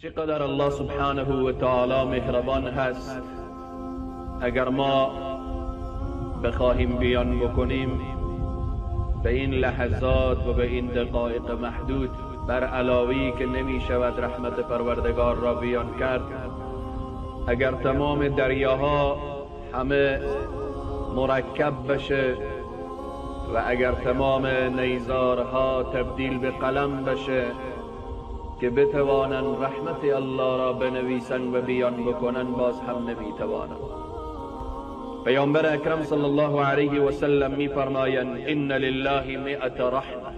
چقدر الله سبحانه و تعالی مهربان هست. اگر ما بخواهیم بیان بکنیم به این لحظات و به این دقایق محدود، بر علاوه‌ای که نمی شود رحمت پروردگار را بیان کرد، اگر تمام دریاها همه مرکب بشه و اگر تمام نیزارها تبدیل به قلم بشه که بتوانن رحمت الله را بنویسن و بیان بکنن، باز هم نمیتوانن. پیامبر اکرم صلی الله علیه و سلم میفرمایند ان لله 100 رحمه،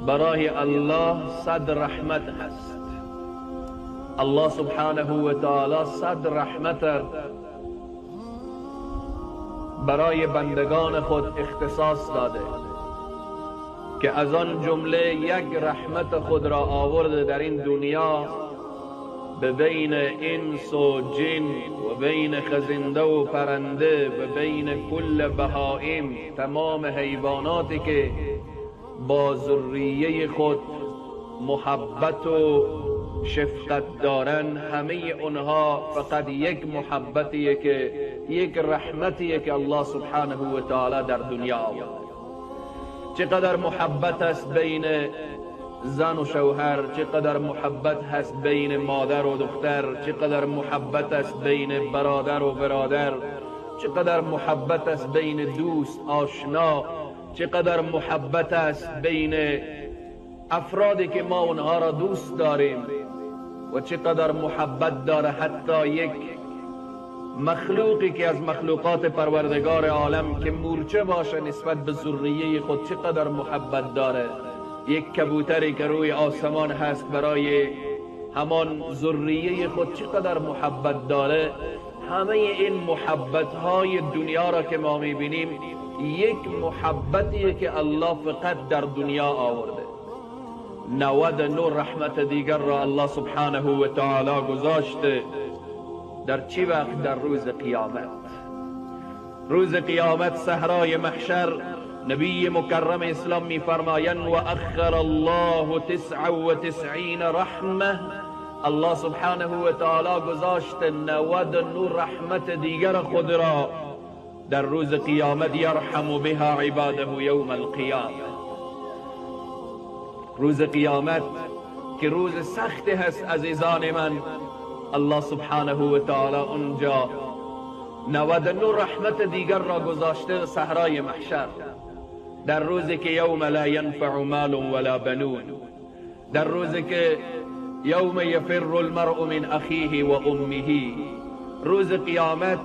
برای الله 100 رحمت هست. الله سبحانه و تعالی 100 رحمت برای بندگان خود اختصاص داده که از آن جمله یک رحمت خود را آورده در این دنیا به بین انس و جن و بین خزنده و پرنده و بین کل بهائم، تمام حیواناتی که با ذریه خود محبت و شفقت دارن، همه اونها فقط یک محبتیه که یک رحمتیه که الله سبحانه و تعالی در دنیا آورده. چقدر محبت است بین زن و شوهر، چقدر محبت هست بین مادر و دختر، چقدر محبت است بین برادر و برادر، چقدر محبت است بین دوست آشنا، چقدر محبت است بین افرادی که ما اونها را دوست داریم و چقدر محبت داره حتی یک مخلوقی که از مخلوقات پروردگار عالم که مورچه باشه نسبت به ذریه خود چقدر محبت داره. یک کبوتری که روی آسمان هست برای همان ذریه خود چقدر محبت داره. همه این محبت های دنیا را که ما میبینیم یک محبتیه که الله فقط در دنیا آورده. 99 رحمت دیگر را الله سبحانه و تعالی گذاشته. در چی وقت؟ در روز قیامت. روز قیامت، صحرای محشر، نبی مکرم اسلام می فرمایند و اخر الله 99 رحمه، الله سبحانه و تعالی گذاشته 99 رحمت دیگر خود را در روز قیامت، یرحم بها عباده یوم القیامه. روز قیامت که روز سخت هست عزیزان من، الله سبحانه و تعالی اونجا 99 رحمت دیگر را گذاشته صحرای محشر، در روزی که یوم لا ینفع مال ولا بنون، در روزی که یوم یفر المرء من اخیه و امه. روز قیامت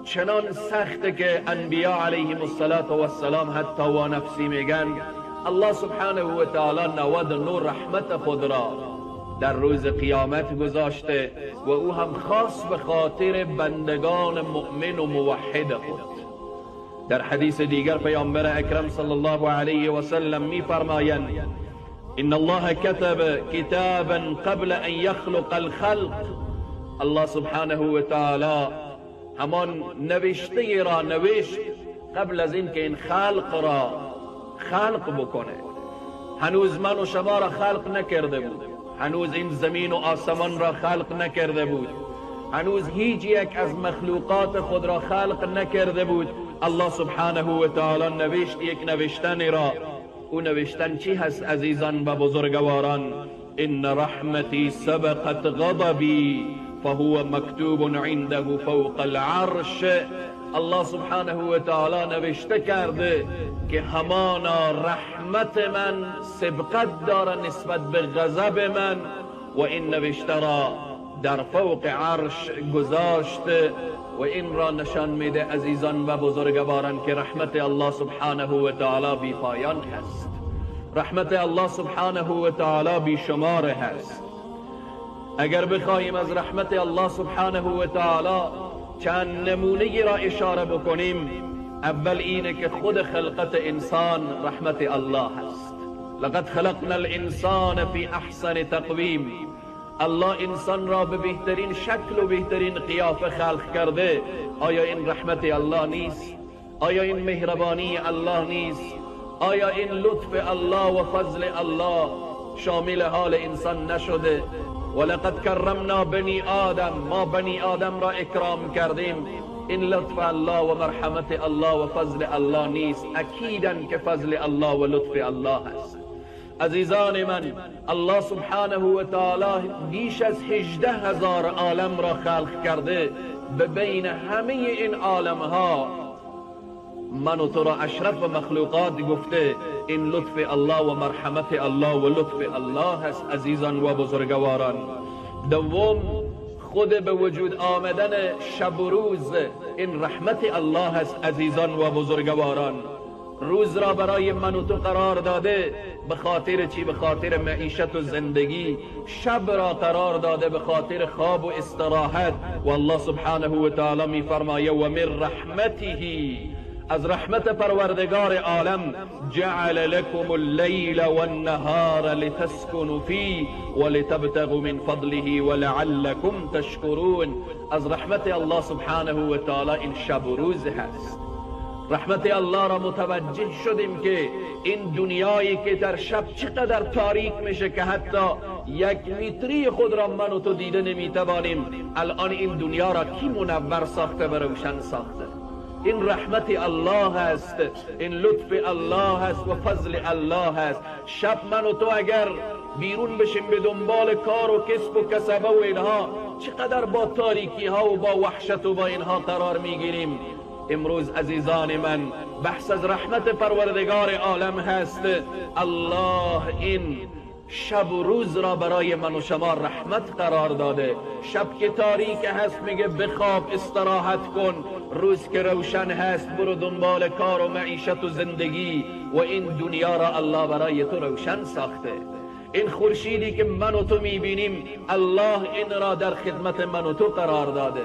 چنان سخت که انبیاء علیهم السلام حتی و نفسی میگن الله سبحانه و تعالی 99 رحمت خود را در روز قیامت گذاشته و او هم خاص به خاطر بندگان مؤمن و موحد خود. در حدیث دیگر پیامبر اکرم صلی الله علیه و سلم می فرمایند ان الله كتب کتابا قبل ان یخلق الخلق. الله سبحانه و تعالی همان نوشته را نوشت قبل از اینکه این خلق را خلق بکنه. هنوز من و شما را خلق نکرده بود، هنوز این زمین و آسمان را خلق نکرده بود، هنوز هیچ یک از مخلوقات خود را خلق نکرده بود. الله سبحانه و تعالی نوشت یک نوشتن را. او نوشتن چی هست عزیزان و بزرگواران؟ ان رحمتی سبقت غضبی فهو مکتوب عنده فوق العرش. الله سبحانه و تعالی نوشته کرده که همانا رحمت من سبقت داره نسبت به غضب من و این نوشته را در فوق عرش گذاشته و این را نشان میده عزیزان و بزرگواران که رحمت الله سبحانه و تعالی بی پایان هست. رحمت الله سبحانه و تعالی بی شمار هست. اگر بخواهیم از رحمت الله سبحانه و تعالی چند نمونه را اشاره بکنیم، اول اینه که خود خلقت انسان رحمت الله هست. لقد خلقنا الانسان فی احسن تقویم. الله انسان را به بهترین شکل و بهترین قیافه خلق کرده. آیا این رحمت الله نیست؟ آیا این مهربانی الله نیست؟ آیا این لطف الله و فضل الله شامل حال انسان نشده؟ ولقد کرمنا بنی آدم، ما بنی آدم را اکرام کردیم. این لطف الله و مرحمت الله و فضل الله نیست، اکیداً که فضل الله و لطف الله است. عزیزان من، الله سبحانه و تعالی بیش از 18,000 عالم را خلق کرده. به بین همه این عالم ها من و تو را اشرف و مخلوقات گفته. این لطف الله و مرحمت الله و لطف الله است عزیزان و بزرگواران. دوم، خود به وجود آمدن شب و روز این رحمت الله است عزیزان و بزرگواران. روز را برای من و تو قرار داده به خاطر چی؟ به خاطر معیشت و زندگی. شب را قرار داده به خاطر خواب و استراحت. و الله سبحانه و تعالی می فرمایه و من رحمته، از رحمت پروردگار عالم، جعل لكم الليل والنهار لتسكنوا فيه ولتبتغوا من فضله ولعلكم تشكرون. از رحمت الله سبحانه و تعالی این شب و روز هست. رحمت الله را متوجه شدیم که این دنیایی که در شب چقدر تاریک میشه که حتی 1 متری خود را من و تو دیده نمیتوانیم. الان این دنیا را کی منور ساخته و روشن ساخته؟ این رحمت الله است، این لطف الله است و فضل الله است. شب من و تو اگر بیرون بشیم به دنبال کار و کسب و کسبه و اینها، چقدر با تاریکی ها و با وحشت و با اینها قرار میگیریم. امروز عزیزان من بحث از رحمت پروردگار عالم هست. الله این شب و روز را برای من و شما رحمت قرار داده. شب که تاریک هست میگه بخواب استراحت کن، روز که روشن هست برو دنبال کار و معیشت و زندگی. و این دنیا را الله برای تو روشن ساخته. این خورشیدی که من و تو میبینیم الله این را در خدمت من و تو قرار داده.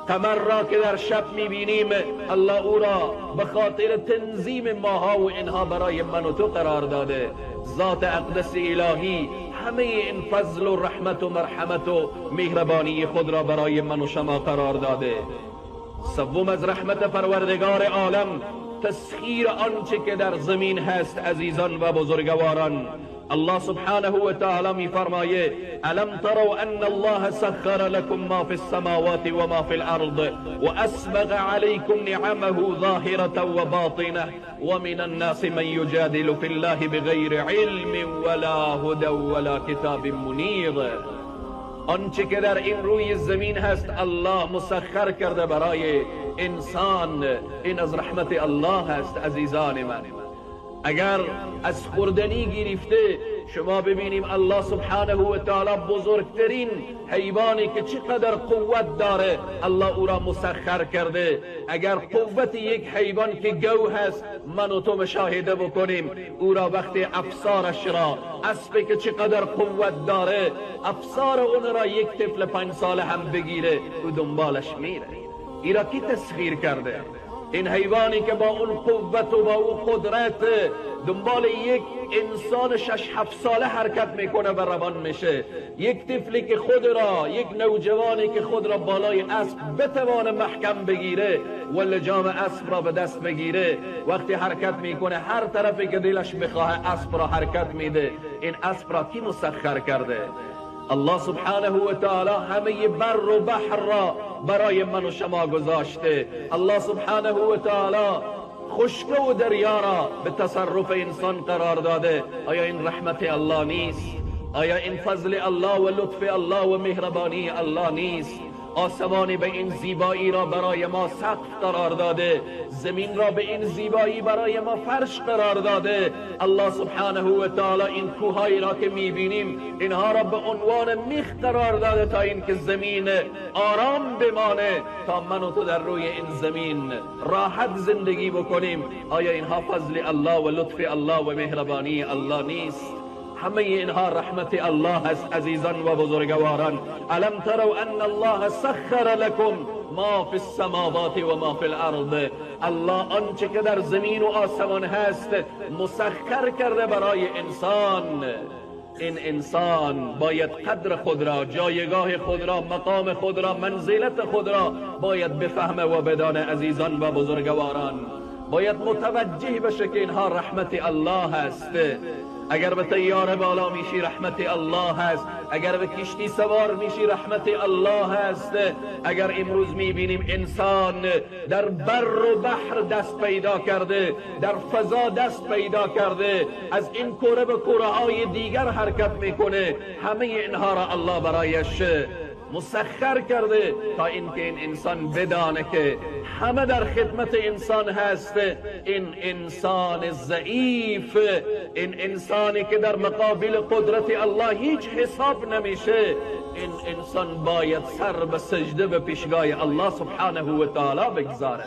قمر را که در شب میبینیم الله او را به خاطر تنظیم ماها و اینها برای من و تو قرار داده. ذات اقدس الهی همه این فضل و رحمت و مرحمت و مهربانی خود را برای من و شما قرار داده. سوم، از رحمت پروردگار عالم تسخیر آنچه که در زمین هست عزیزان و بزرگواران. الله سبحانه و تعالی می فرمایه الم تروا ان الله سخر لكم ما في السماوات وما في الارض واسبغ عليكم نعمه ظاهرة وباطنة ومن الناس من يجادل في الله بغير علم ولا هدى ولا کتاب منیر. آنچه که در این روی زمین هست الله مسخر کرده برای انسان. این از رحمت الله هست عزیزان من. اگر از خوردنی گرفته شما ببینیم الله سبحانه و تعالی بزرگترین حیوانی که چقدر قوت داره الله او را مسخر کرده. اگر قوت یک حیوان که گو هست من و تو مشاهده بکنیم، او را وقتی افسارش را، اسبی که چقدر قوت داره، افسار اون را یک طفل 5 ساله هم بگیره او دنبالش میره. این را کی تسخیر کرده؟ این حیوانی که با اون قوت و با اون قدرت دنبال یک انسان 6-7 ساله حرکت میکنه و روان میشه. یک طفلی که خود را، یک نوجوانی که خود را بالای اسب بتوانه محکم بگیره و لجام اسب را به دست بگیره، وقتی حرکت میکنه هر طرفی که دلش بخواه اسب را حرکت میده. این اسب را کی مسخر کرده؟ الله سبحانه و تعالی همه بر و بحر را برای من و شما گذاشته. الله سبحانه و تعالی خشک و دریا را به تصرف انسان قرار داده. آیا این رحمت الله نیست؟ آیا این فضل الله و لطف الله و مهربانی الله نیست؟ آسمانی به این زیبایی را برای ما سقف قرار داده، زمین را به این زیبایی برای ما فرش قرار داده. الله سبحانه و تعالی این کوهایی را که میبینیم اینها را به عنوان میخ قرار داده تا اینکه زمین آرام بمانه، تا من و تو در روی این زمین راحت زندگی بکنیم. آیا اینها فضل الله و لطف الله و مهربانی الله نیست؟ همه اینها رحمت الله است عزیزان و بزرگواران. الم تروا ان الله سخر لكم ما فی السماوات و ما فی الارض. الله آنچه که در زمین و آسمان هست مسخر کرده برای انسان. این انسان باید قدر خود را، جایگاه خود را، مقام خود را، منزلت خود را باید بفهمه و بدانه عزیزان و بزرگواران. باید متوجه بشه که اینها رحمت الله هست. اگر به طیاره بالا میشی رحمت الله هست، اگر به کشتی سوار میشی رحمت الله هست. اگر امروز میبینیم انسان در بر و بحر دست پیدا کرده، در فضا دست پیدا کرده، از این کوره به کوره های دیگر حرکت میکنه، همه اینها را الله برایش مسخر کرده تا اینکه این انسان بدانه که همه در خدمت انسان هست. این انسان ضعیف، این انسانی که در مقابل قدرت الله هیچ حساب نمیشه، این انسان باید سر به سجده به پیشگاه الله سبحانه و تعالی بگذاره.